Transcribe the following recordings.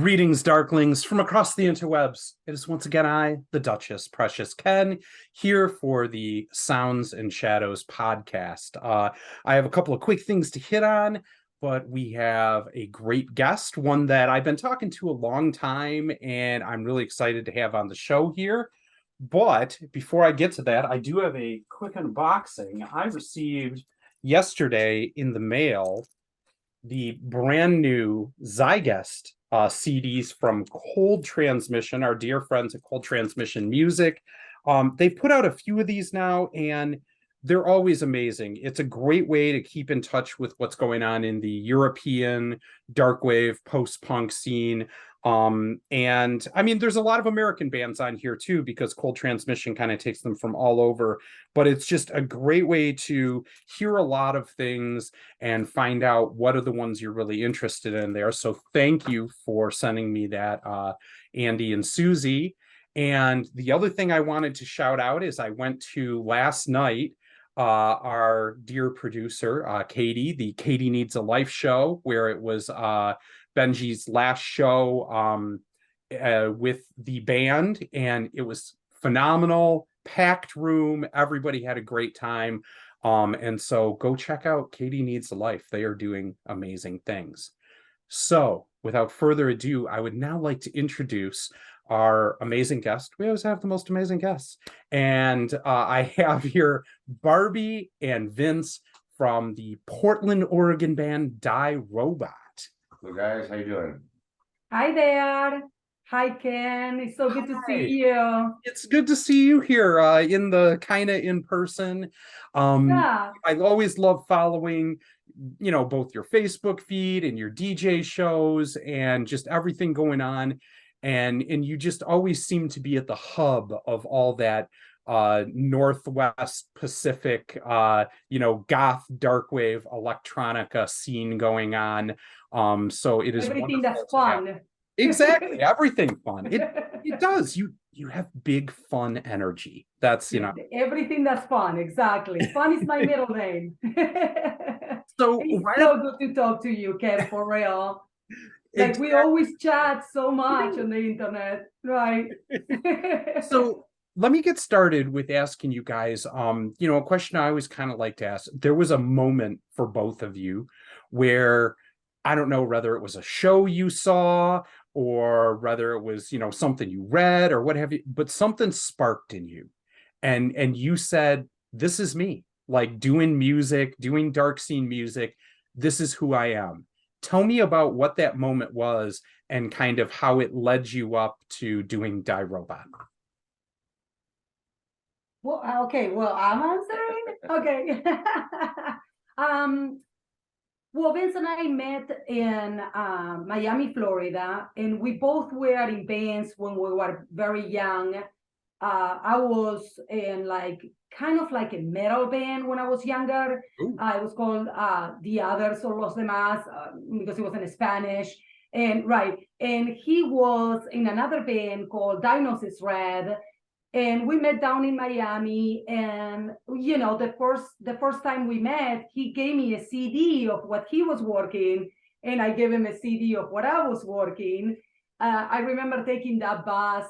Greetings, Darklings, from across the interwebs. It is once again I, the Duchess, Precious Ken, here for the Sounds and Shadows podcast. I have a couple of quick things to hit on, but we have a great guest, one that I've been talking to a long time, and I'm really excited to have on the show here. But before I get to that, I do have a quick unboxing. I received yesterday in the mail the brand new Zygest CDs from Cold Transmission, our dear friends at Cold Transmission Music. They've put out a few of these now, and they're always amazing. It's a great way to keep in touch with what's going on in the European darkwave post-punk scene. And I mean, there's a lot of American bands on here too, because Cold Transmission kind of takes them from all over, but it's just a great way to hear a lot of things and find out what are the ones you're really interested in there. So thank you for sending me that, Andy and Susie. And the other thing I wanted to shout out is I went to last night, our dear producer, Katie, the Katie Needs a Life show, where it was Benji's last show with the band, and it was phenomenal, packed room. Everybody had a great time. And so go check out Katie Needs a Life. They are doing amazing things. So without further ado, I would now like to introduce our amazing guest. We always have the most amazing guests. And I have here Barbie and Vince from the Portland, Oregon band Die Robot. Hello guys, how you doing? Hi there. Hi Ken. It's so good to see you. It's good to see you here in the kind of in person. Yeah. I always love following, both your Facebook feed and your DJ shows and just everything going on. And you just always seem to be at the hub of all that Northwest Pacific, goth, darkwave, electronica scene going on. So it is everything that's fun. Exactly, everything fun. It does. You have big fun energy. That's everything that's fun. Exactly. Fun is my middle name. So it's so good to talk to you, Ken, for real. Like we always chat so much on the internet, right? So let me get started with asking you guys, a question I always kind of like to ask. There was a moment for both of you where, I don't know whether it was a show you saw or whether it was, something you read or what have you, but something sparked in you. And you said, this is me, like doing music, doing dark scene music. This is who I am. Tell me about what that moment was and kind of how it led you up to doing Die Robot. Well, okay, well, I'm answering. Okay. Well, Vince and I met in Miami, Florida, and we both were in bands when we were very young. I was in kind of like a metal band when I was younger. It was called The Others or Los Demás because it was in Spanish. And he was in another band called Diagnosis Red. And we met down in Miami, and the first time we met, he gave me a CD of what he was working, and I gave him a CD of what I was working. I remember taking that bus,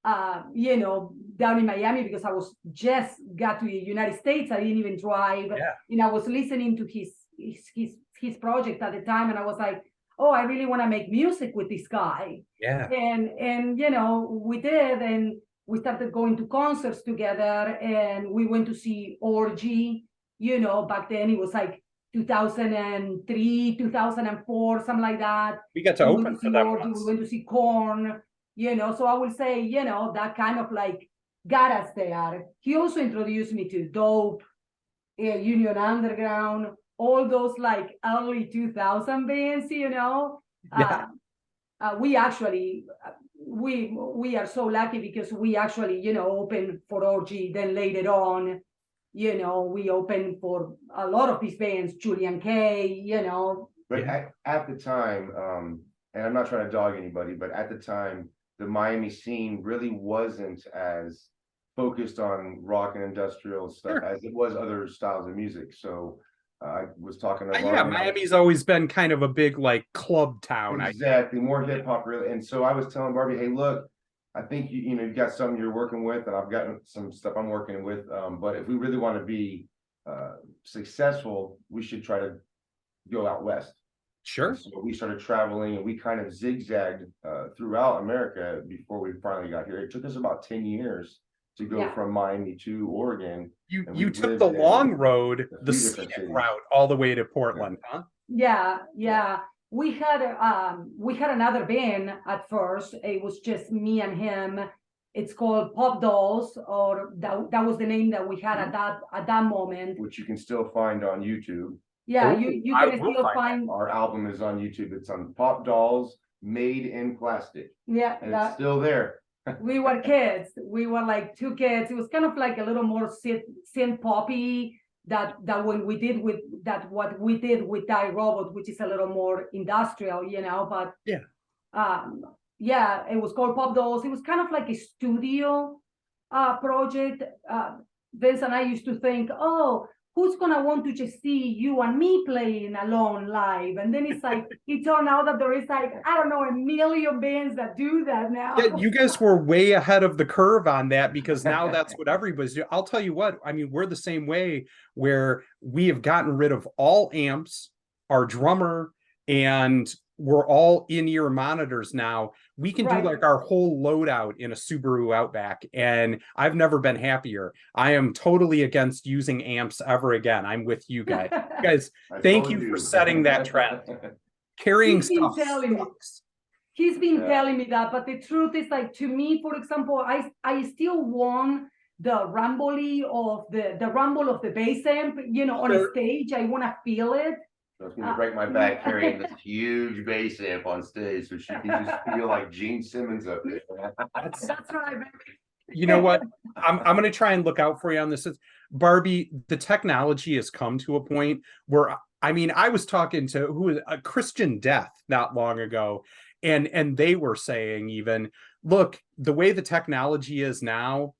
down in Miami because I was just got to the United States. I didn't even drive, and I was listening to his project at the time, and I was like, oh, I really want to make music with this guy. Yeah. And we did, and we started going to concerts together, and we went to see Orgy. Back then it was like 2003, 2004, something like that. We got to open for them Orgy. We went to see Korn. So I would say, that kind of got us there. He also introduced me to Dope, Union Underground, all those early 2000 bands. Yeah. We actually. We are so lucky because we actually opened for Orgy. Then later on, we opened for a lot of these bands, Julian K. But at the time, and I'm not trying to dog anybody, but at the time, the Miami scene really wasn't as focused on rock and industrial stuff as it was other styles of music. So I was talking to Yeah, Miami's always been kind of a big like club town. Exactly, more hip hop really. And so I was telling Barbie, hey, look, I think you've got something you're working with, and I've got some stuff I'm working with. But if we really want to be successful, we should try to go out west. Sure. And so we started traveling, and we kind of zigzagged throughout America before we finally got here. It took us about 10 years to go from Miami to Oregon. You took the long road, the scenic route, all the way to Portland, huh? Yeah. We had another band at first. It was just me and him. It's called Pop Dolls, or that was the name that we had at that moment. Which you can still find on YouTube. Yeah, you can still find our album is on YouTube. It's on Pop Dolls Made in Plastic. Yeah, and it's still there. We were kids. We were like two kids. It was kind of like a little more synth poppy that when we did with that what we did with Die Robot, which is a little more industrial, But it was called Pop Dolls. It was kind of like a studio project. Vince and I used to think, oh, who's gonna want to just see you and me playing alone live? And then it's like, it turned out that there is like, I don't know, a million bands that do that now. Yeah, you guys were way ahead of the curve on that, because now that's what everybody's doing. I'll tell you what, I mean, we're the same way, where we have gotten rid of all amps, our drummer, and we're all in-ear monitors now. We can do like our whole loadout in a Subaru Outback, and I've never been happier. I am totally against using amps ever again. I'm with you guys. Guys, thank you for setting that trend. Carrying stuff sucks. He's been telling me that, but the truth is, like, to me, for example, I still want the rumble of the bass amp, on a stage. I want to feel it. So it's going to break my back carrying this huge bass amp on stage, so she can just feel like Gene Simmons up there. That's right, baby. You know what? I'm going to try and look out for you on this. Barbie, the technology has come to a point where, I mean, I was talking to a Christian Death not long ago, and they were saying even, look, the way the technology is now,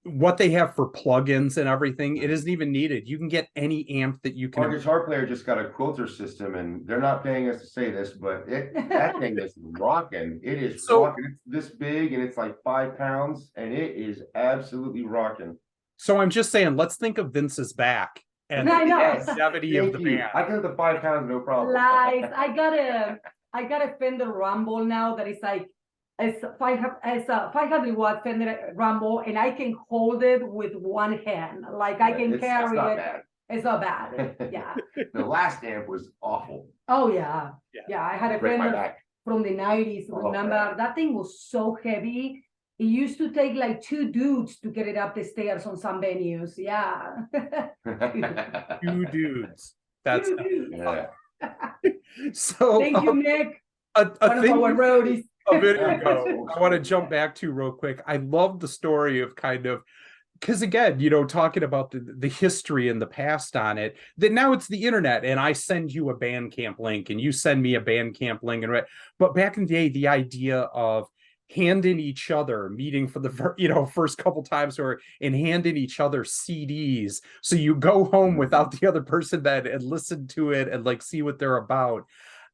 what they have for plugins and everything, it isn't even needed. You can get any amp that you can. Our guitar player just got a quilter system, and they're not paying us to say this, but that thing is rocking. It is rocking. It's this big, and it's like 5 pounds, and it is absolutely rocking. So I'm just saying, let's think of Vince's back and the longevity of the band. I can have the 5 pounds, no problem. Lies. I got a Fender Rumble now that is like, it's a 500 watt Fender Rumble, and I can hold it with one hand. Like I can carry it. Bad. It's not bad. Yeah. The last amp was awful. Oh yeah. I had a Fender from the 90s. Remember, that thing was so heavy. It used to take like 2 dudes to get it up the stairs on some venues. Yeah. 2 dudes. That's 2 dudes. So thank you, Nick. A thing roadies. A minute ago, I want to jump back to real quick. I love the story of kind of, because again, talking about the history and the past on it, that now it's the internet, and I send you a Bandcamp link and you send me a Bandcamp link, but back in the day, the idea of handing each other, meeting for the first couple times, and handing each other CDs, so you go home without the other person that and listen to it and like see what they're about.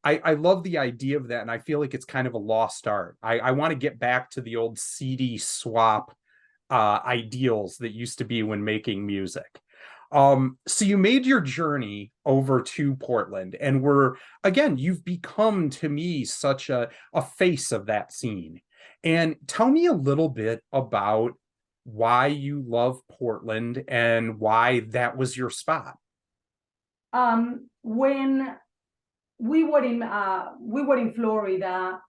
I love the idea of that, and I feel like it's kind of a lost art. I want to get back to the old CD swap ideals that used to be when making music. So you made your journey over to Portland, and you've become, to me, such a face of that scene. And tell me a little bit about why you love Portland and why that was your spot. When we were in Florida,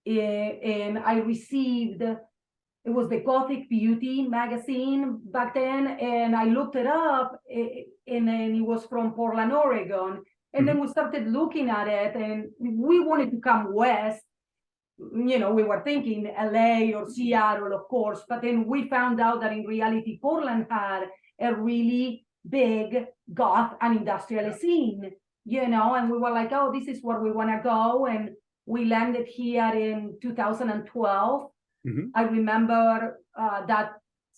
and I received, it was the Gothic Beauty magazine back then, and I looked it up, and then it was from Portland, Oregon. And then we started looking at it, and we wanted to come west. We were thinking LA or Seattle, of course, but then we found out that in reality, Portland had a really big goth and industrial scene. And we were like, oh, this is where we want to go. And we landed here in 2012. I remember that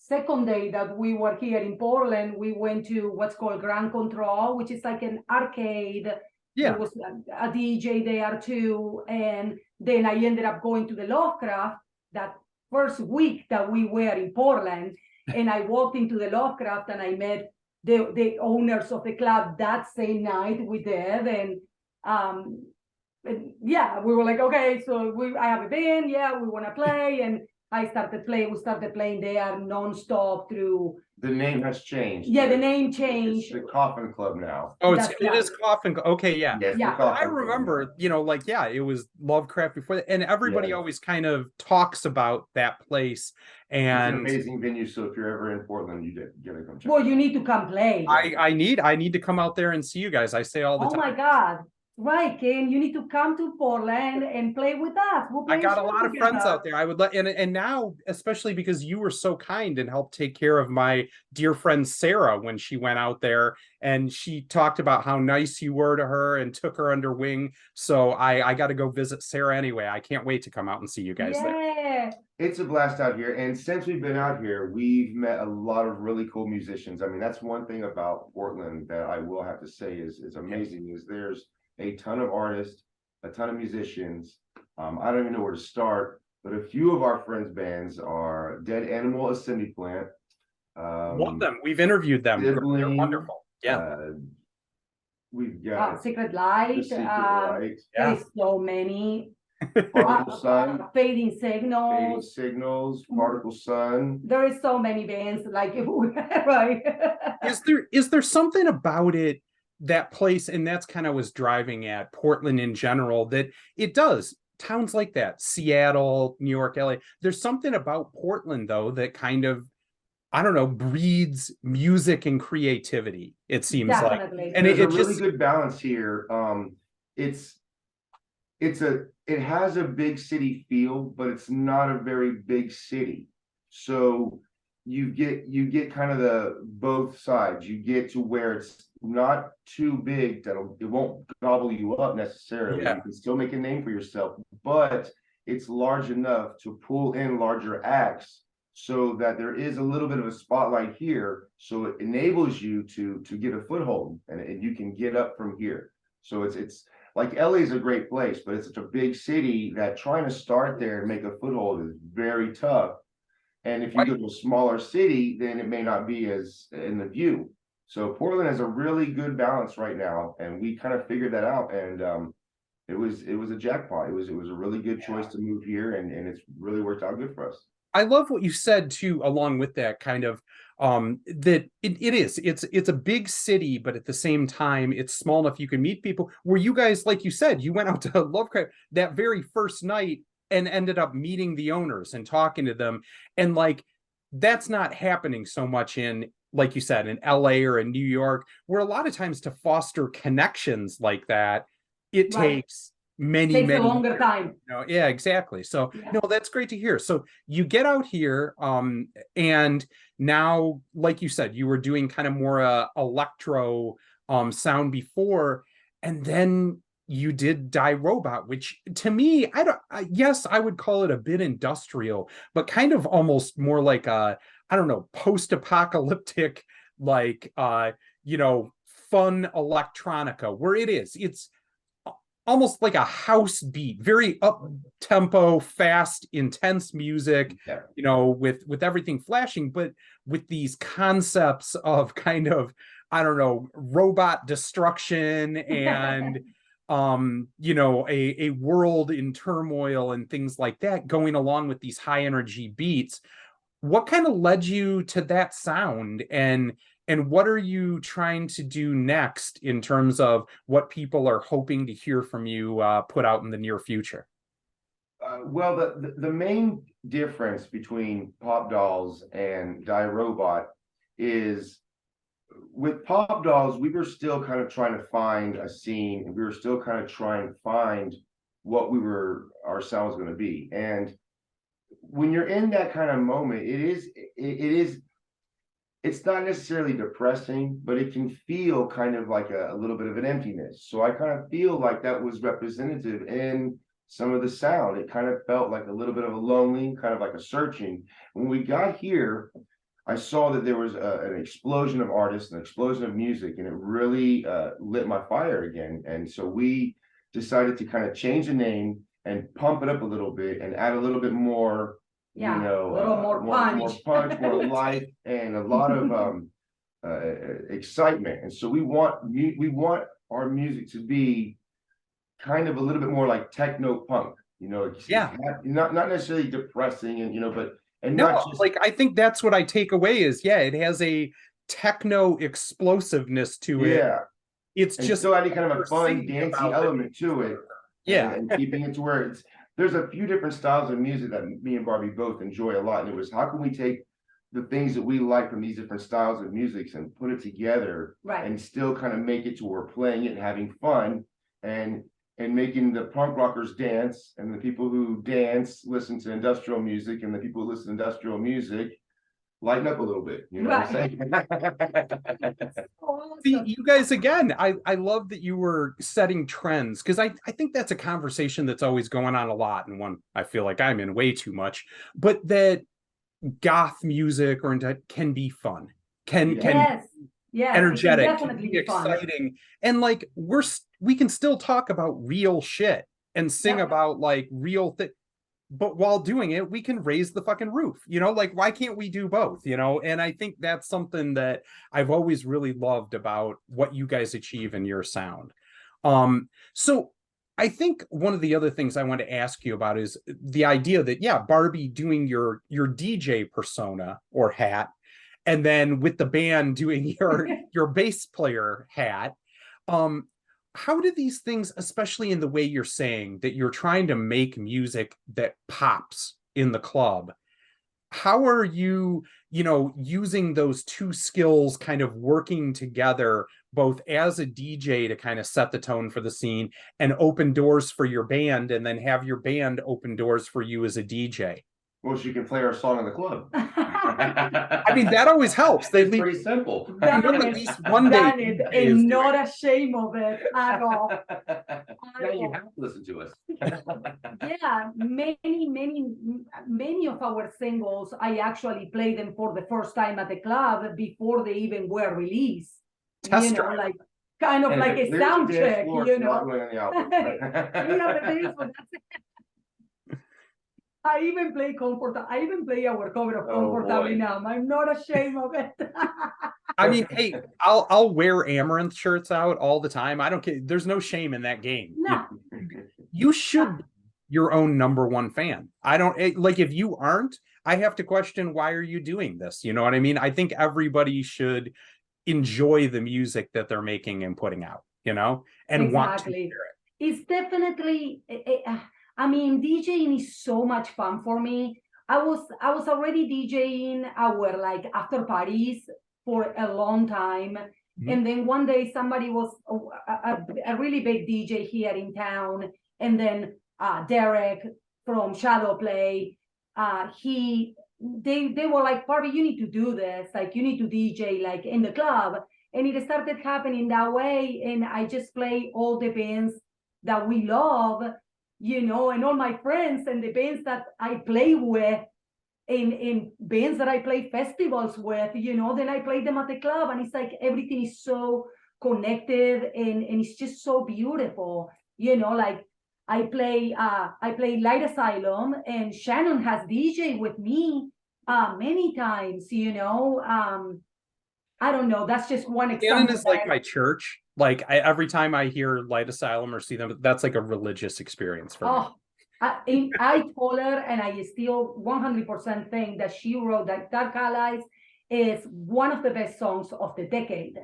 second day that we were here in Portland, we went to what's called Grand Control, which is like an arcade. Yeah. There was a DJ there too. And then I ended up going to the Lovecraft that first week that we were in Portland. And I walked into the Lovecraft and I met the owners of the club that same night we did. And yeah, we were like, okay, so I have a band, yeah, we want to play. And we started playing there nonstop through. The name has changed. Yeah, the name changed. It's the Coffin Club now. Oh, That's it is Coffin. Okay, yeah. Yes, Yeah. the Coffin I Club remember, now. you know, like, yeah, it was Lovecraft before that, and everybody Yeah. always kind of talks about that place. It's an And amazing venue. So if you're ever in Portland, you gotta come check. Well, you need to come play. I need to come out there and see you guys. I say all the Oh time. my God. Right, Ken, you need to come to Portland and play with us. We'll play I got a show lot of together. friends out there. I would let, and now, especially because you were so kind and helped take care of my dear friend Sarah when she went out there, and she talked about how nice you were to her and took her under wing. So I got to go visit Sarah anyway. I can't wait to come out and see you guys there. Yeah. It's a blast out here. And since we've been out here, we've met a lot of really cool musicians. I mean, that's one thing about Portland that I will have to say is amazing, is there's a ton of artists, a ton of musicians. I don't even know where to start, but a few of our friends' bands are Dead Animal Assembly Plant. Love them. We've interviewed them. They're Sibling, wonderful. Yeah. We've got Secret the Light. Secret Light, Yeah. There's so many. Particle Sun, Fading Fading Signals. Signals, Particle Sun. There is so many bands like right. Is there something about it, that place, and that's kind of was driving at Portland in general, that it does towns like that, Seattle, New York, LA, there's something about Portland though that kind of, I don't know, breeds music and creativity, it seems Definitely. like. And there's it a really just good balance here. It has a big city feel, but it's not a very big city. So you get kind of the both sides. You get to where it's not too big that it won't gobble you up necessarily. Yeah. You can still make a name for yourself, but it's large enough to pull in larger acts so that there is a little bit of a spotlight here. So it enables you to get a foothold, and you can get up from here. So it's like LA is a great place, but it's such a big city that trying to start there and make a foothold is very tough. And if you go to a smaller city, then it may not be as in the view. So Portland has a really good balance right now, and we kind of figured that out. And it was a jackpot. It was a really good choice to move here, and it's really worked out good for us. I love what you said too, along with that kind of that it's a big city, but at the same time it's small enough you can meet people. Where you guys, like you said, you went out to Lovecraft that very first night and ended up meeting the owners and talking to them, and like that's not happening so much in, like you said, in LA or in New York, where a lot of times to foster connections like that, it takes many a longer years. time. Yeah, exactly. So no, that's great to hear. So you get out here, and now, like you said, you were doing kind of more electro sound before, and then you did Die Robot, which to me, yes, I would call it a bit industrial, but kind of almost more like a, I don't know, post-apocalyptic, like fun electronica, where it's almost like a house beat, very up tempo, fast, intense music, with everything flashing, but with these concepts of kind of, I don't know, robot destruction and a world in turmoil and things like that going along with these high energy beats. What kind of led you to that sound, and what are you trying to do next in terms of what people are hoping to hear from you put out in the near future? Well, the main difference between Pop Dolls and Die Robot is, with Pop Dolls, we were still kind of trying to find a scene, and we were still kind of trying to find what our sound was going to be. And when you're in that kind of moment, it's not necessarily depressing, but it can feel kind of like a little bit of an emptiness. So I kind of feel like that was representative in some of the sound. It kind of felt like a little bit of a lonely, kind of like a searching. When we got here, I saw that there was an explosion of artists, an explosion of music, and it really lit my fire again. And so we decided to kind of change the name and pump it up a little bit and add a little bit more, Yeah, you know, a little more punch. more punch, more life, and a lot of excitement. And so we want our music to be kind of a little bit more like techno punk, you know, Yeah. not necessarily depressing, and you know, but and No, not just like I think that's what I take away is, yeah, it has a techno explosiveness to it. yeah, It's and just still adding kind of a you're fun singing dancey about it. element to it. Yeah. And keeping it to where it's there's a few different styles of music that me and Barbie both enjoy a lot. And it was, how can we take the things that we like from these different styles of music and put it together Right. and still kind of make it to where we're playing it and having fun and making the punk rockers dance, and the people who dance listen to industrial music, and the people who listen to industrial music lighten up a little bit, you know what I'm saying? See, you guys, again, I love that you were setting trends, because I think that's a conversation that's always going on a lot, and one I feel like I'm in way too much, but that goth music can be fun, can yes, energetic, it can can definitely be be fun. exciting, and like we can still talk about real shit and sing Yep. about like real things, but while doing it, we can raise the fucking roof, you know, like why can't we do both, you know? And I think that's something that I've always really loved about what you guys achieve in your sound. So I think one of the other things I want to ask you about is the idea that, yeah, Barbie doing your DJ persona or hat, and then with the band doing your bass player hat. How do these things, especially in the way you're saying that you're trying to make music that pops in the club, how are you, you know, using those two skills kind of working together, both as a DJ to kind of set the tone for the scene and open doors for your band, and then have your band open doors for you as a DJ? Well, she can play our song in the club. I mean, that always helps. It's pretty simple. I know at least one day Done it, DJ is and doing not ashamed of it at all. Now you have to listen to us. Yeah, many of our singles, I actually play them for the first time at the club before they even were released. Test You know, drive. like kind of And like a there's sound the dance check, floor, you it's not know. going on the album. Yeah, but it is, but that's it. I even play our cover of Oh, Comfortably boy. Numb. I'm not ashamed of it. I mean, hey, I'll wear Amaranth shirts out all the time. I don't care. There's no shame in that game. No. You should be your own number one fan. I don't like, if you aren't, I have to question, why are you doing this? You know what I mean? I think everybody should enjoy the music that they're making and putting out, you know, and want to hear it. It's definitely, I mean, DJing is so much fun for me. I was already DJing our like after parties for a long time. Mhm. And then one day somebody was a really big DJ here in town. And then Derek from Shadowplay, they were like, Barbie, you need to do this. Like, you need to DJ like in the club. And it started happening that way. And I just play all the bands that we love, you know, and all my friends and the bands that I play with in bands that I play festivals with, you know, then I play them at the club, and it's like everything is so connected, and it's just so beautiful, you know. Like I play Light Asylum, and Shannon has DJ with me many times, you know. I don't know, that's just one example. Shannon is like my church. Like every time I hear Light Asylum or see them, that's like a religious experience for me. I told her, and I still 100% think that she wrote that Dark Allies is one of the best songs of the decade,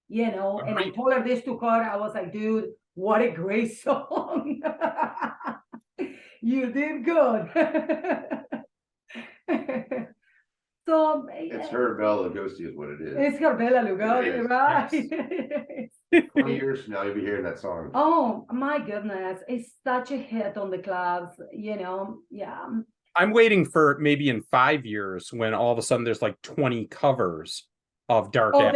you know. And I told her this to her. I was like, dude, what a great song. You did good. So it's her Bela Lugosi is what it is. It's her Bela Lugosi, right? 20 years from now, you'll be hearing that song. Oh my goodness, it's such a hit on the clubs, you know. Yeah, I'm waiting for maybe in 5 years when all of a sudden there's like 20 covers of Dark Allies.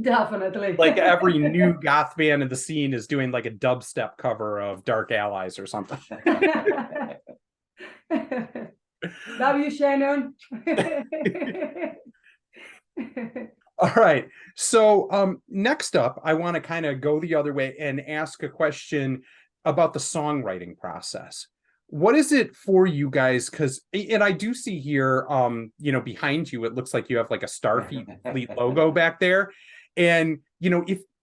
Definitely. Like every new goth band in the scene is doing like a dubstep cover of Dark Allies or something. Love you, Shannon. All right. So next up, I want to kind of go the other way and ask a question about the songwriting process. What is it for you guys? Because, and I do see here, behind you, it looks like you have like a Starfleet logo back there. And,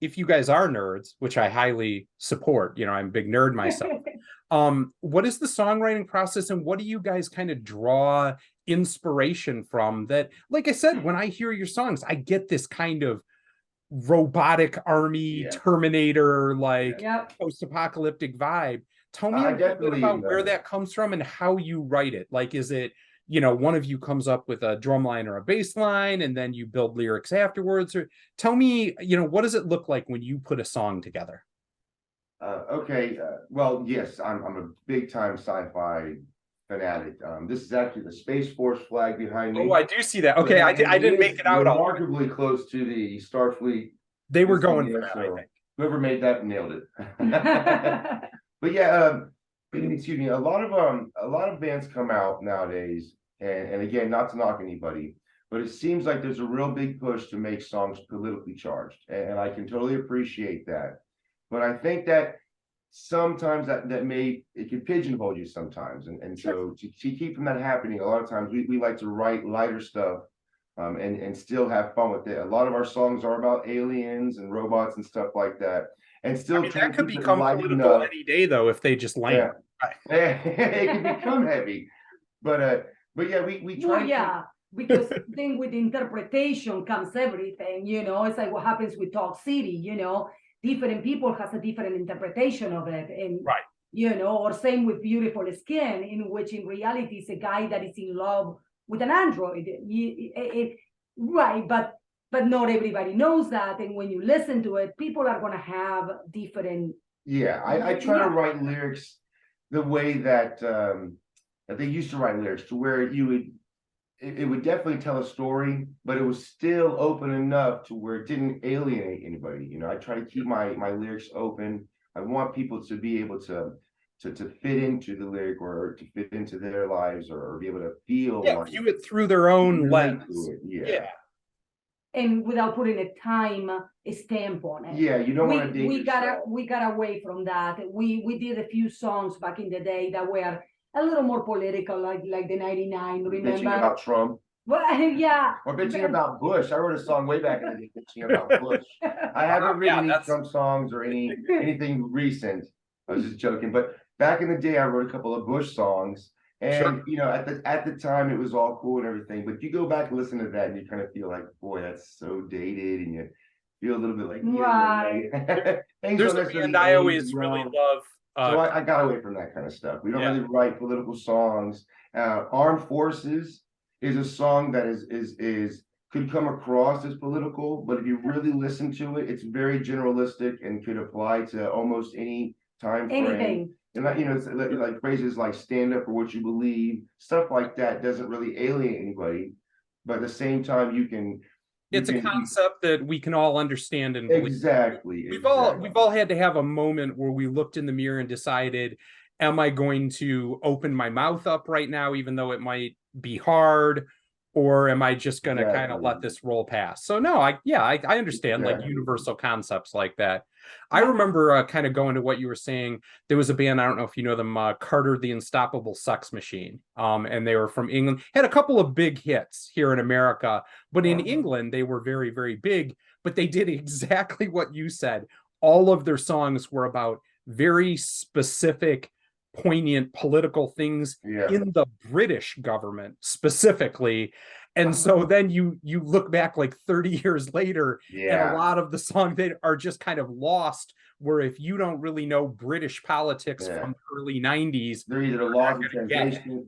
if you guys are nerds, which I highly support, I'm a big nerd myself. What is the songwriting process, and what do you guys kind of draw inspiration from? That, like I said, when I hear your songs, I get this kind of robotic army Terminator, like post-apocalyptic vibe. Tell me a little bit about where that comes from and how you write it. Like, is it, one of you comes up with a drum line or a bass line and then you build lyrics afterwards? Or tell me, what does it look like when you put a song together? Okay. Well, yes, I'm a big time sci-fi fanatic. This is actually the Space Force flag behind me. Oh, I do see that. Okay, I didn't make it out. Remarkably close to the Starfleet. They were going for that, I think. Whoever made that nailed it. But yeah, excuse me. A lot of bands come out nowadays, and again, not to knock anybody, but it seems like there's a real big push to make songs politically charged, and I can totally appreciate that. But I think that sometimes that it can pigeonhole you sometimes. And so to keep from that happening, a lot of times we like to write lighter stuff and still have fun with it. A lot of our songs are about aliens and robots and stuff like that. And still that could become political any day, though, if they just land. Yeah. It can become heavy. But yeah, we try because then with interpretation comes everything, it's like what happens with Talk City, different people has a different interpretation of it, and or same with Beautiful Skin, in which in reality is a guy that is in love with an android, but not everybody knows that, and when you listen to it, people are going to have different. I try to write lyrics the way that they used to write lyrics, to where it would definitely tell a story, but it was still open enough to where it didn't alienate anybody. I try to keep my lyrics open. I want people to be able to fit into the lyric, or to fit into their lives, or be able to feel view it through their own lens. And without putting a time stamp on it. You don't want to. We got away from that. We did a few songs back in the day that were a little more political, like the 99, remember? Bitching about Trump. Well, yeah. Or bitching about Bush. I wrote a song way back in the day bitching about Bush. I haven't written any Trump songs or anything recent. I was just joking. But back in the day, I wrote a couple of Bush songs. And, at the time, it was all cool and everything. But you go back and listen to that, and you kind of feel like, boy, that's so dated. And you feel a little bit like, There's a band I always really love. So I got away from that kind of stuff. We don't really write political songs. Armed Forces is a song that is could come across as political, but if you really listen to it, it's very generalistic and could apply to almost any time frame. Anything. And it's like phrases like "stand up for what you believe," stuff like that doesn't really alienate anybody, but at the same time, it's a concept that we can all understand and believe. Exactly. We've all had to have a moment where we looked in the mirror and decided, am I going to open my mouth up right now, even though it might be hard, or am I just going to kind of let this roll past? So no, I understand like universal concepts like that. I remember kind of going to what you were saying. There was a band, I don't know if you know them, Carter the Unstoppable Sex Machine. And they were from England, had a couple of big hits here in America, but in England, they were very, very big, but they did exactly what you said. All of their songs were about very specific, poignant political things in the British government specifically. And so then you look back like 30 years later, and a lot of the songs that are just kind of lost, where if you don't really know British politics from the early 90s, they're either lost in translation,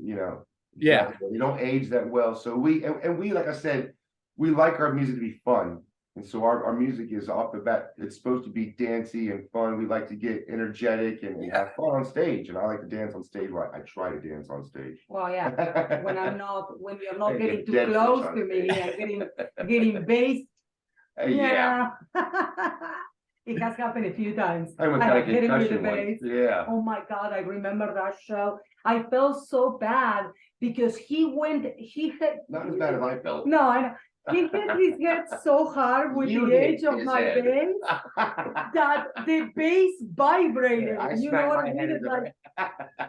they don't age that well. So we, like I said, we like our music to be fun. And so our music is off the bat, it's supposed to be dancey and fun. We like to get energetic and have fun on stage. And I like to dance on stage. I try to dance on stage. Well, when you're not getting too close to me and getting based. It has happened a few times. I went I to have hit him with the concussion bass. once. Yeah. Oh my God, I remember that show. I felt so bad because he hit. Not as bad as I felt. No, I know. He hit his head so hard with You the hit edge of his my head. bass that the bass vibrated. I You know smacked what my I head mean? in It's the like,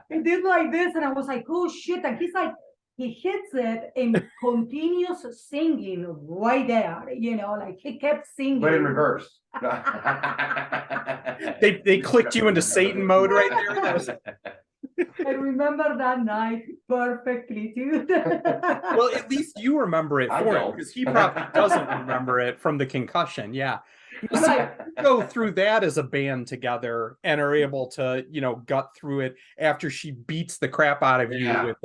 it did like this, and I was like, oh shit. And he's like, he hits it and continues singing right there, like he kept singing. But in reverse. They clicked you into Satan mode right there. That was... I remember that night perfectly, too. Well, at least you remember it I for him, don't. because he probably doesn't remember it from the concussion. Yeah. You see, Right. you go through that as a band together and are able to, gut through it after she beats the crap out of you Yeah. with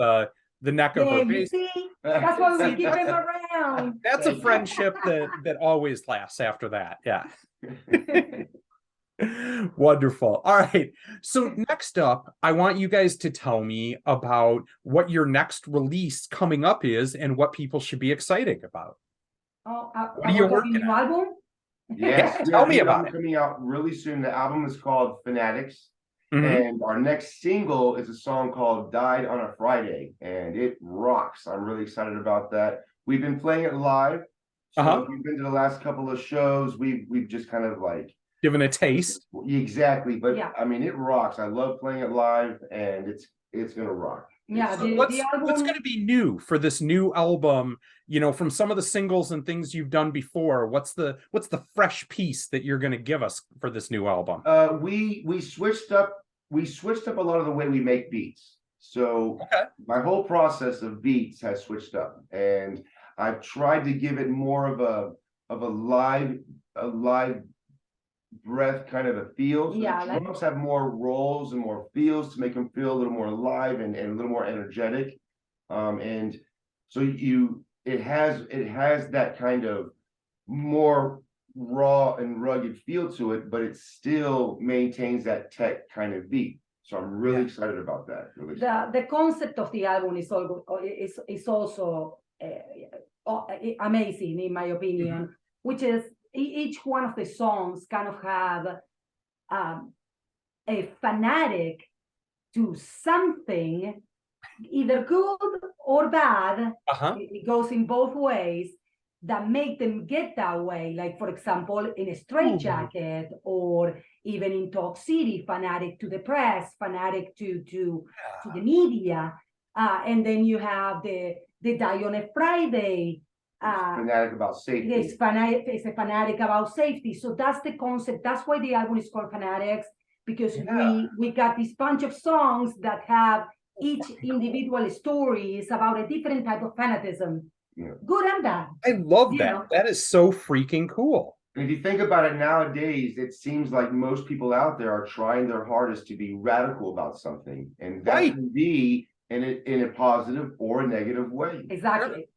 the neck of Yeah, her you bass. see, that's why we keep him around. That's a friendship that always lasts after that. Yeah. Wonderful. All right. So next up, I want you guys to tell me about what your next release coming up is and what people should be excited about. Oh, What are you working new album? Yes. Tell me the about album it. coming out really soon. The album is called Fanatics. Mhm. And our next single is a song called Died on a Friday. And it rocks. I'm really excited about that. We've been playing it live. So if you've been to the last couple of shows, we've just kind of like Given a taste. Exactly. But Yeah. I mean, it rocks. I love playing it live, and it's gonna rock. Yeah, So the what's album. going to be new for this new album? From some of the singles and things you've done before. What's the fresh piece that you're going to give us for this new album? We switched up a lot of the way we make beats. So my whole process of beats has switched up, and I've tried to give it more of a live breath kind of a feel. So Yeah, the drums have more rolls and more feels to make them feel a little more alive and a little more energetic. And so it has that kind of more raw and rugged feel to it, but it still maintains that tech kind of beat. So I'm really excited about that. Really the concept of the album is also amazing in my opinion, which is each one of the songs kind of have a fanatic to something, either good or bad. It goes in both ways that make them get that way. Like, for example, in a Straight Jacket, or even in Talk City, fanatic to the press, fanatic to the media. And then you have the Die on a Friday. fanatic about safety. It's a fanatic about safety. So that's the concept. That's why the album is called Fanatics, because we got this bunch of songs that have each individual story is about a different type of fanatism, good and bad. I love that. That is so freaking cool. And if you think about it nowadays, it seems like most people out there are trying their hardest to be radical about something, and that can be in a positive or a negative way. Exactly.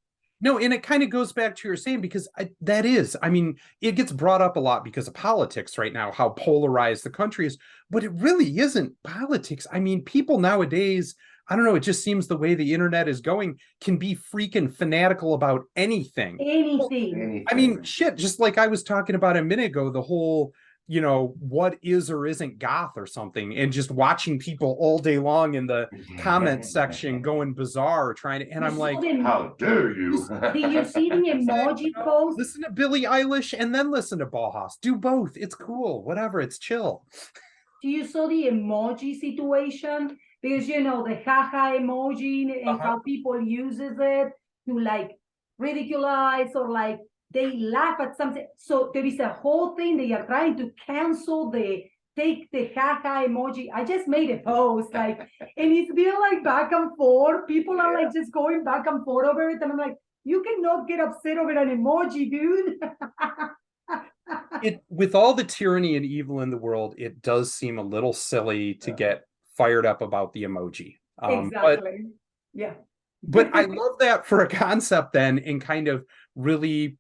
No, and it kind of goes back to your saying, because it gets brought up a lot because of politics right now, how polarized the country is, but it really isn't politics. I mean, people nowadays, I don't know, it just seems the way the internet is going, can be freaking fanatical about anything. Anything. I mean, shit, just like I was talking about a minute ago, the whole, what is or isn't goth or something, and just watching people all day long in the comment section going bizarre and I'm like, how dare you? Do you see the emoji post? Listen to Billie Eilish and then listen to Bauhaus. Do both. It's cool. Whatever. It's chill. Do you saw the emoji situation? Because the haha emoji and how people uses it to like ridiculize or like they laugh at something. So there is a whole thing. They are trying to cancel take the haha emoji. I just made a post and it's been like back and forth. People are like just going back and forth over it. And I'm like, you cannot get upset over an emoji, dude. With all the tyranny and evil in the world, it does seem a little silly to get fired up about the emoji. Exactly. But I love that for a concept then, and kind of really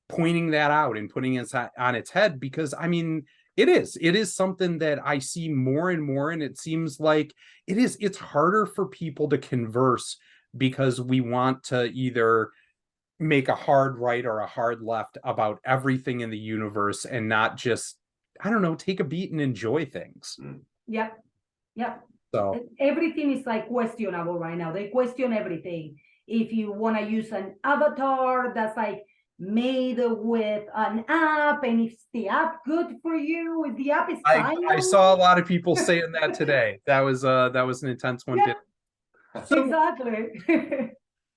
pointing that out and putting it on its head, because I mean, it is something that I see more and more, and it seems like it's harder for people to converse because we want to either make a hard right or a hard left about everything in the universe, and not just I don't know, take a beat and enjoy things. Yep. Yep. So Everything is like questionable right now. They question everything. If you want to use an avatar that's like made with an app, and is the app good for you? If the app is fine. I saw a lot of people saying that today. That was an intense one. Yeah, So exactly.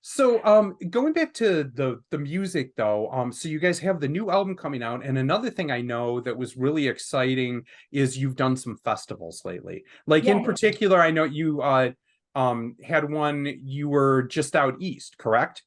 So going back to the music though, so you guys have the new album coming out, and another thing I know that was really exciting is you've done some festivals lately. Like in Yeah. particular, I know you had one, you were just out east, correct?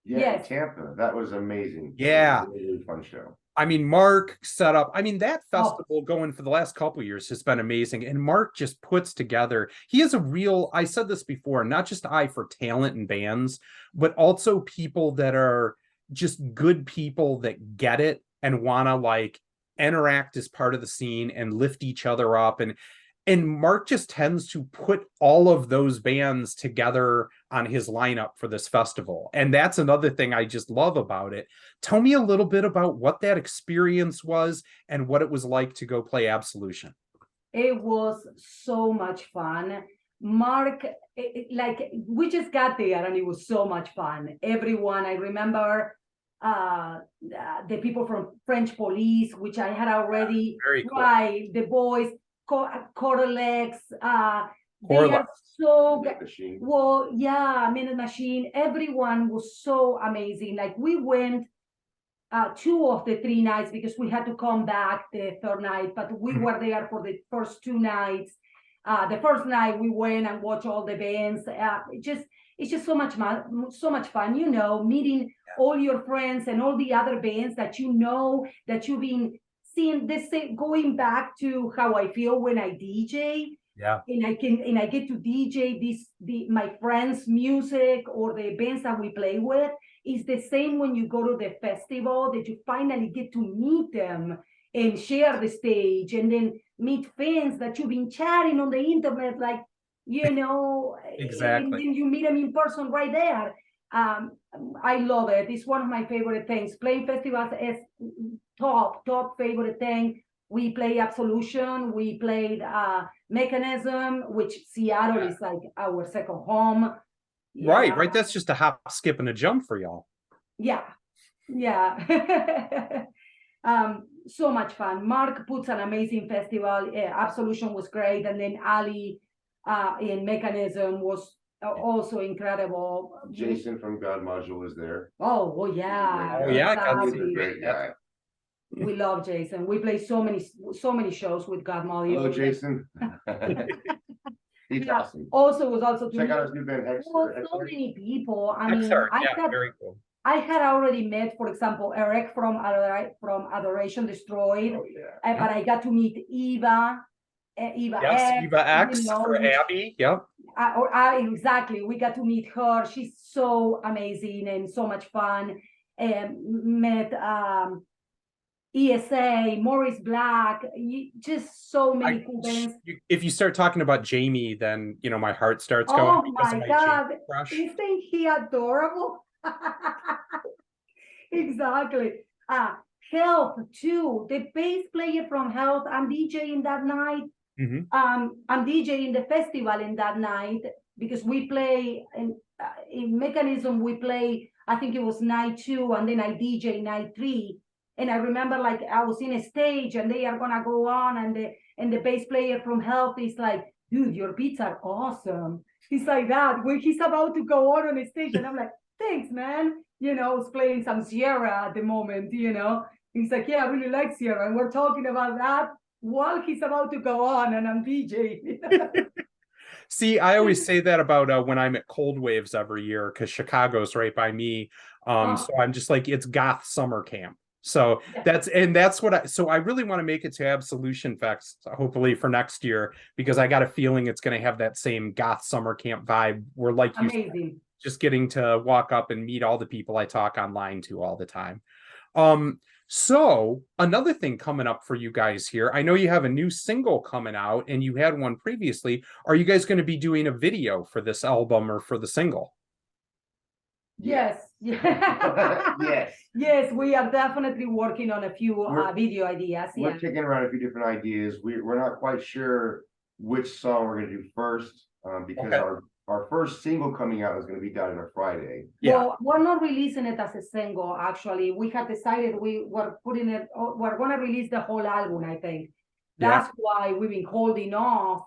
Yeah, Yes. Tampa. That was amazing. Yeah. It was a really fun show. I mean, Mark set up, I mean, that festival going for the last couple of years has been amazing. And Mark just puts together, he is a real, I said this before, not just eye for talent and bands, but also people that are just good people that get it and want to like interact as part of the scene and lift each other up. And Mark just tends to put all of those bands together on his lineup for this festival. And that's another thing I just love about it. Tell me a little bit about what that experience was and what it was like to go play Absolution. It was so much fun. Mark, like we just got there and it was so much fun. Everyone, I remember the people from French Police, which I had already tried, the boys, Coralex, they are so well, yeah, Minute Machine. Everyone was so amazing. Like we went 2 of the 3 nights because we had to come back the third night, but we were there for the first 2 nights. The first night we went and watched all the bands. It's just so much fun, you know, meeting all your friends and all the other bands that you know, that you've been seeing. This going back to how I feel when I DJ. Yeah. And I get to DJ my friends' music or the bands that we play with. Is the same when you go to the festival, that you finally get to meet them and share the stage, and then meet fans that you've been chatting on the internet, like, you know, exactly. And then you meet them in person right there. I love it. It's one of my favorite things. Playing festivals is top favorite thing. We play Absolution. We played Mechanism, which Seattle is like our second home. Yeah. Right. That's just a hop, skip, and a jump for y'all. Yeah. So much fun. Mark puts an amazing festival. Absolution was great, and then Ali in Mechanism was also incredible. Jason from God Module was there. Oh yeah. Oh yeah, he's a great guy. We love Jason. We play so many shows with God Module. Hello, Jason. He's awesome. Also was also check out his new band X. So many people. I mean, very cool. I had already met, for example, Eric from Adoration Destroyed, but I got to meet Eva. Eva X, you know, for Abby. Yep. Exactly. We got to meet her. She's so amazing and so much fun. Met ESA, Maurice Black, just so many cool bands. If you start talking about Jamie, then you know my heart starts going. Oh my God, isn't he adorable? Exactly. Health too. The bass player from Health. I'm DJing that night. I'm DJing the festival in that night because we play in Mechanism. We play. I think it was night 2, and then I DJ night 3. And I remember, like, I was in a stage, and they are gonna go on, and the bass player from Health is like, "Dude, your beats are awesome." He's like that when he's about to go on a stage, and I'm like, "Thanks, man." You know, I was playing some Sierra at the moment. You know, he's like, "Yeah, I really like Sierra," and we're talking about that while he's about to go on, and I'm DJing. See, I always say that about when I'm at Cold Waves every year because Chicago's right by me. So I'm just like, it's goth summer camp. So that's what I really want to make it to Absolution Fest, hopefully for next year, because I got a feeling it's going to have that same goth summer camp vibe. We're like, just getting to walk up and meet all the people I talk online to all the time. So another thing coming up for you guys here, I know you have a new single coming out and you had one previously. Are you guys going to be doing a video for this album or for the single? Yes. Yeah. Yes. Yes, we are definitely working on a few video ideas. We're Yeah. kicking around a few different ideas. We're not quite sure which song we're gonna do first, because our first single coming out is gonna be done on a Friday. Yeah. Well, we're not releasing it as a single, actually. We had decided we were putting it, we're gonna release the whole album, I think. That's why we've been holding off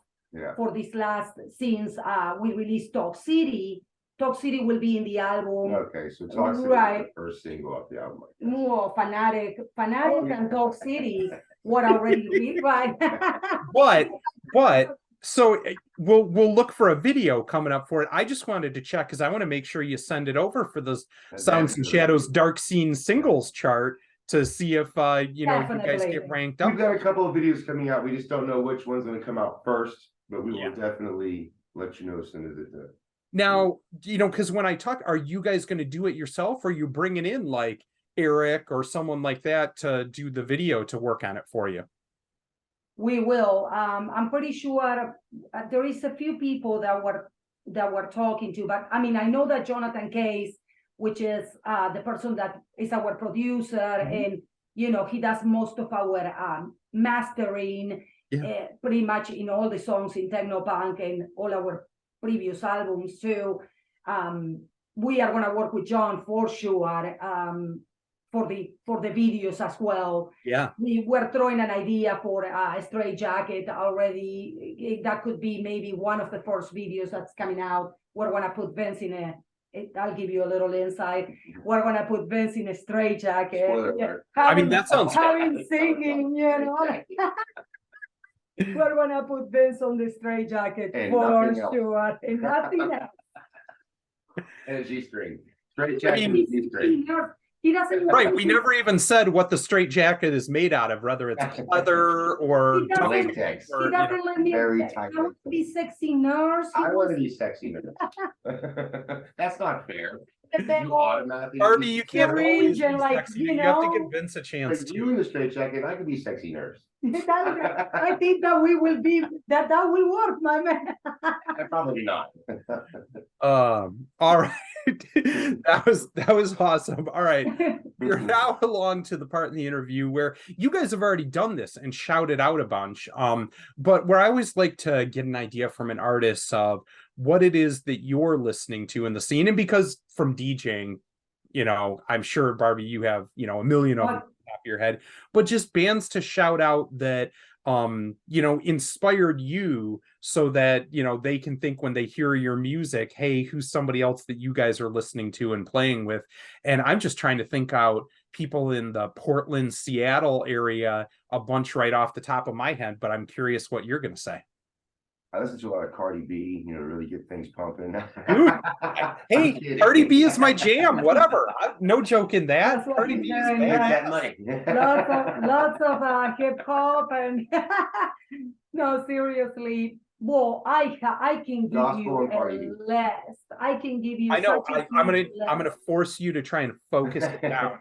for this last, since we released Talk City. Talk City will be in the album. Okay, so Talk City is the first single off the album. No, Fanatic and Talk City were already right. But so we'll look for a video coming up for it. I just wanted to check because I want to make sure you send it over for those Sounds and Shadows Dark Scene singles chart to see if you know, you guys get ranked up. We've got a couple of videos coming out. We just don't know which one's going to come out first, but we will definitely let you know as soon as it does. Now, you know, because when I talk, are you guys going to do it yourself, or are you bringing in like Eric or someone like that to do the video to work on it for you? We will. I'm pretty sure there is a few people that we're talking to, but I mean, I know that Jonathan Case, which is the person that is our producer, and you know, he does most of our mastering, pretty much in all the songs in Technopunk and all our previous albums too. We are gonna work with John for sure. For the videos as well. Yeah, we were throwing an idea for a Stray Jacket already. That could be maybe one of the first videos that's coming out. We're gonna put Vince in I'll give you a little insight. We're gonna put Vince in a Stray Jacket. I mean, that sounds having singing, you know. We're gonna put Vince on the Stray Jacket and for sure, and nothing else. And a G-string. Straight jacket and G-string. He doesn't. Right, we never even said what the straight jacket is made out of, whether it's leather or latex. He doesn't let me. Very I tight. want to be sexy nurse. I want to be sexy nurse. That's not fair. You automatically. Barbie, you can't always be like, sexy. you You have to know, give Vince a chance Like to. you in the straight jacket, I could be sexy nurse. I think that we will be that will work, my man. Probably not. All right. that was awesome. All right. We're now along to the part in the interview where you guys have already done this and shouted out a bunch. But where I always like to get an idea from an artist of what it is that you're listening to in the scene. And because from DJing, you know, I'm sure, Barbie, you have, you know, a million of them off your head, but just bands to shout out that you know, inspired you so that, you know, they can think when they hear your music, hey, who's somebody else that you guys are listening to and playing with? And I'm just trying to think out people in the Portland, Seattle area, a bunch right off the top of my head, but I'm curious what you're going to say. I listen to a lot of Cardi B, you know, really get things pumping. Dude, hey, Cardi B is my jam, whatever. No joke in that. Cardi B is that money. lots of hip hop and no, seriously. Well, I can give you a list. I can give you. I know. I'm gonna force you to try and focus it down.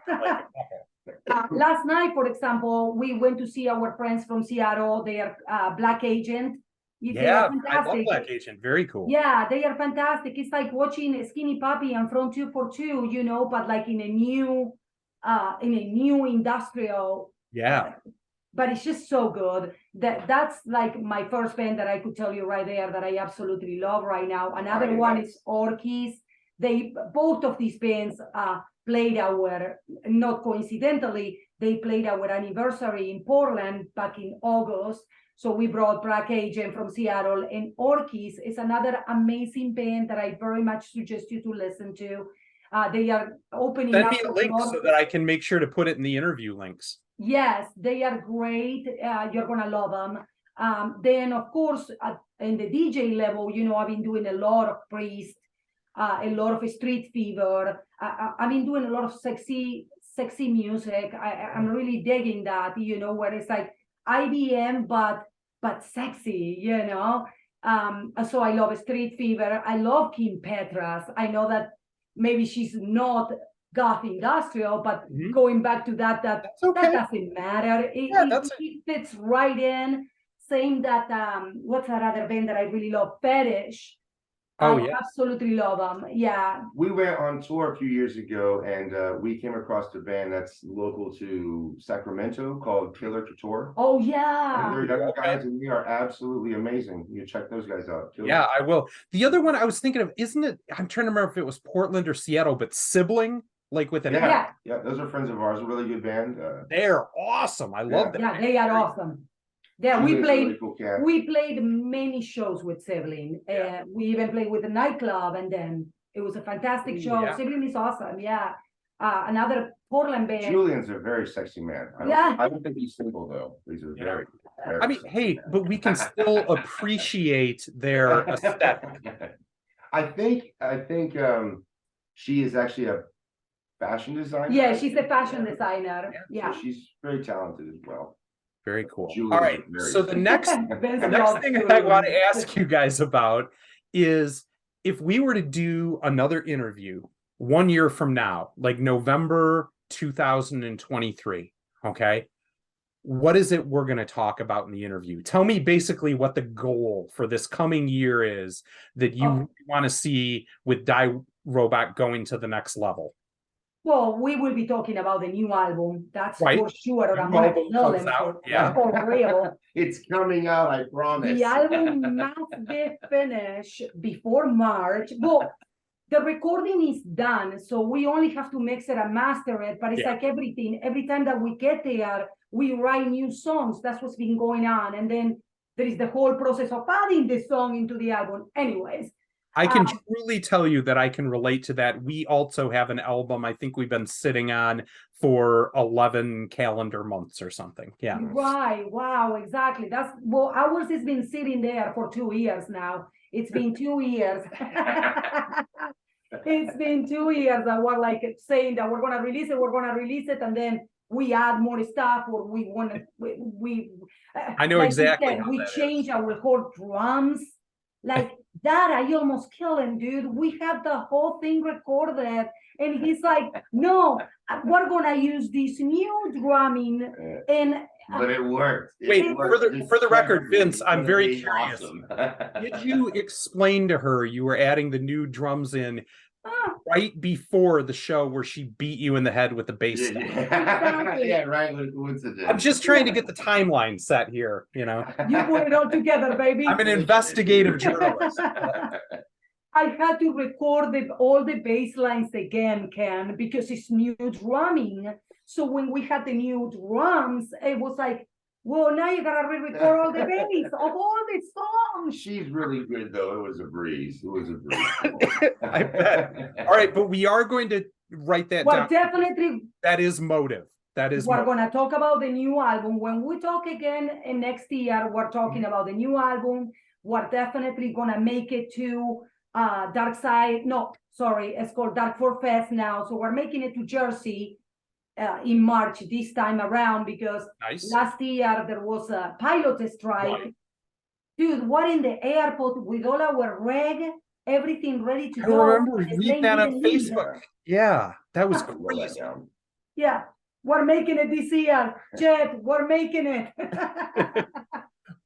Last night, for example, we went to see our friends from Seattle. They are Black Agent. Yeah, I love Black Agent. Very cool. Yeah, they are fantastic. It's like watching Skinny Puppy and From 2 for 2, you know, but like in a new industrial. Yeah. But it's just so good. That's like my first band that I could tell you right there that I absolutely love right now. Another one is Orkies. Both of these bands played not coincidentally, they played our anniversary in Portland back in August. So we brought Black Agent from Seattle, and Orkies is another amazing band that I very much suggest you to listen to. They are opening up. Send me a link so that I can make sure to put it in the interview links. Yes, they are great. You're gonna love them. Then of course, in the DJ level, you know, I've been doing a lot of Priest, a lot of Street Fever. I've been doing a lot of sexy music. I'm really digging that, you know, where it's like IBM but sexy, you know. So I love Street Fever. I love Kim Petras. I know that maybe she's not goth industrial, but going back to that doesn't matter. It fits right in. Same that what's that other band that I really love? Fetish. Oh, I yeah. absolutely love them. Yeah. We went on tour a few years ago, and we came across a band that's local to Sacramento called Killer Couture. Oh, And yeah. they're young guys, and they are absolutely amazing. You check those guys out. Killer. Yeah, I will. The other one I was thinking of, isn't it? I'm trying to remember if it was Portland or Seattle, but Sibling, like with an Yeah, yeah, those are friends of ours. A really good band. They're awesome. I love that. Yeah, they are awesome. Yeah, Julian's a really cool cat. we played many shows with Sibling. We even played with a nightclub, and then it was a fantastic show. Yeah. Sibling is awesome. Yeah. Another Portland band. Julian's a very sexy man. I don't think he's single though. He's a very I mean, hey, but we can still appreciate their aesthetic. I think she is actually a fashion designer. Yeah, she's a fashion designer. Yeah. So she's very talented as well. Very cool. Julian's All right. very So the next thing I want to ask you guys about is if we were to do another interview 1 year from now, like November 2023, okay? What is it we're going to talk about in the interview? Tell me basically what the goal for this coming year is that you want to see with Die Robot going to the next level. Well, we will be talking about the new album. That's Right. for sure. New I'm gonna album tell comes them out, yeah. for real. It's coming out, I promise. The album must be finished before March. Well, the recording is done, so we only have to mix it and master it. But it's like everything. Every time that we get there, we write new songs. That's what's been going on. And then there is the whole process of adding the song into the album. Anyways. I can truly tell you that I can relate to that. We also have an album I think we've been sitting on for 11 calendar months or something. Yeah. Right. Wow. Exactly. Ours has been sitting there for 2 years now. It's been 2 years. It's been 2 years that we're like saying that we're going to release it. And then we add more stuff, or we want to, I know like exactly. we change our whole drums. Like that, I almost kill him, dude. We have the whole thing recorded, and he's like, "No, we're gonna use this new drumming." And but it worked. Wait, for the record, Vince, I'm very curious. Awesome. Did you explain to her you were adding the new drums in right before the show where she beat you in the head with the bass? Yeah, right. I'm just trying to get the timeline set here, you know. You put it all together, baby. I'm an investigative journalist. I had to record all the bass lines again, Ken, because it's new drumming. So when we had the new drums, it was like, well, now you gotta re-record all the bass of all the songs. She's really good, though. It was a breeze. I bet. All right, but we are going to write that down. Definitely. That is motive. We're going to talk about the new album. When we talk again next year, we're talking about the new album. We're definitely going to make it to Dark Side. No, sorry, it's called Dark for Fest now. So we're making it to Jersey in March this time around, because last year there was a pilot strike. Right. Dude, we're in the airport with all our reg, everything ready to go. I remember reading that on Facebook. Yeah, that was crazy. Yeah, we're making it this year. Jet, we're making it.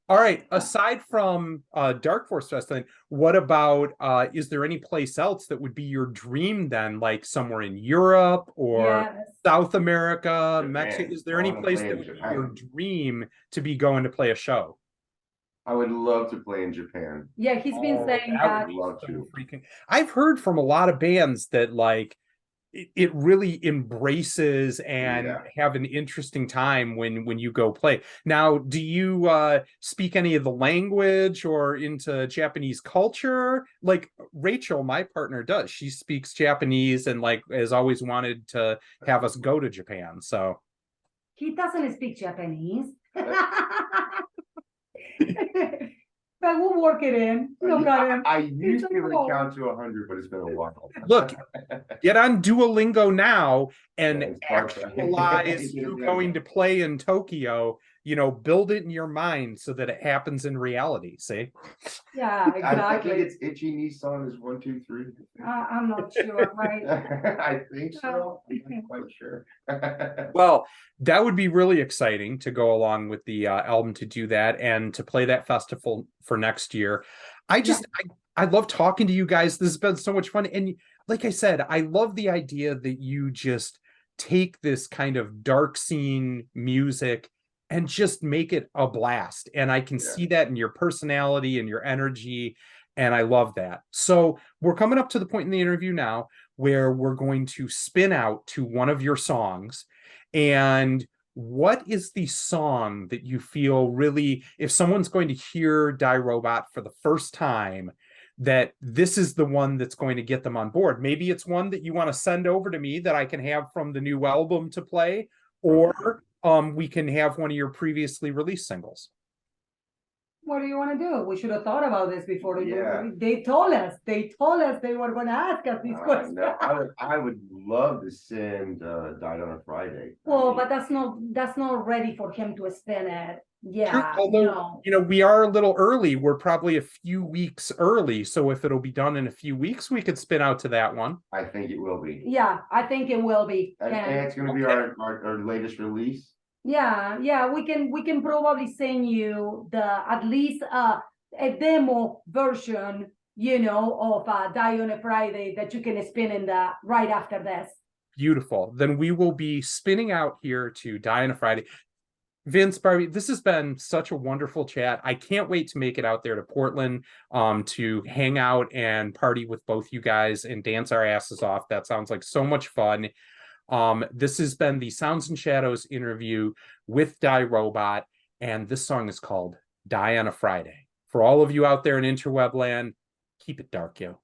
All right. Aside from Dark Force Fest, then, what about, is there any place else that would be your dream then, like somewhere in Europe or South America, Mexico? Is there any place that would be your dream to be going to play a show? I would love to play in Japan. Yeah, he's been saying that. I would love to. I've heard from a lot of bands that like it really embraces and have an interesting time when you go play. Now, do you speak any of the language or into Japanese culture? Like Rachel, my partner, does. She speaks Japanese and like has always wanted to have us go to Japan. So he doesn't speak Japanese. But we'll work it in. No problem. I used to be able to count to 100, but it's been a while. Look, get on Duolingo now and actualize you going to play in Tokyo. You know, build it in your mind so that it happens in reality. See? Yeah, exactly. I think it's Ichi Nissan is 1, 2, 3. I'm not sure, right? I think so. I'm not quite sure. Well, that would be really exciting to go along with the album to do that and to play that festival for next year. I I love talking to you guys. This has been so much fun. And like I said, I love the idea that you just take this kind of dark scene music and just make it a blast. And I can see that in your personality and your energy. And I love that. So we're coming up to the point in the interview now where we're going to spin out to one of your songs. And what is the song that you feel really, if someone's going to hear Die Robot for the first time, that this is the one that's going to get them on board? Maybe it's one that you want to send over to me that I can have from the new album to play, or we can have one of your previously released singles. What do you want to do? We should have thought about this before. Yeah. They told us they were going to ask us these questions. No, I would love to send Died on a Friday. Well, but that's not ready for him to spin it. Yeah. Although, we are a little early. We're probably a few weeks early. So if it'll be done in a few weeks, we could spin out to that one. I think it will be. Yeah, I think it will be. And it's going to be our latest release. Yeah, we can probably send you at least a demo version, of Die on a Friday that you can spin in right after this. Beautiful. Then we will be spinning out here to Die on a Friday. Vince, Barbie, this has been such a wonderful chat. I can't wait to make it out there to Portland to hang out and party with both you guys and dance our asses off. That sounds like so much fun. This has been the Sounds and Shadows interview with Die Robot, and this song is called Die on a Friday. For all of you out there in interweb land, keep it dark, yo.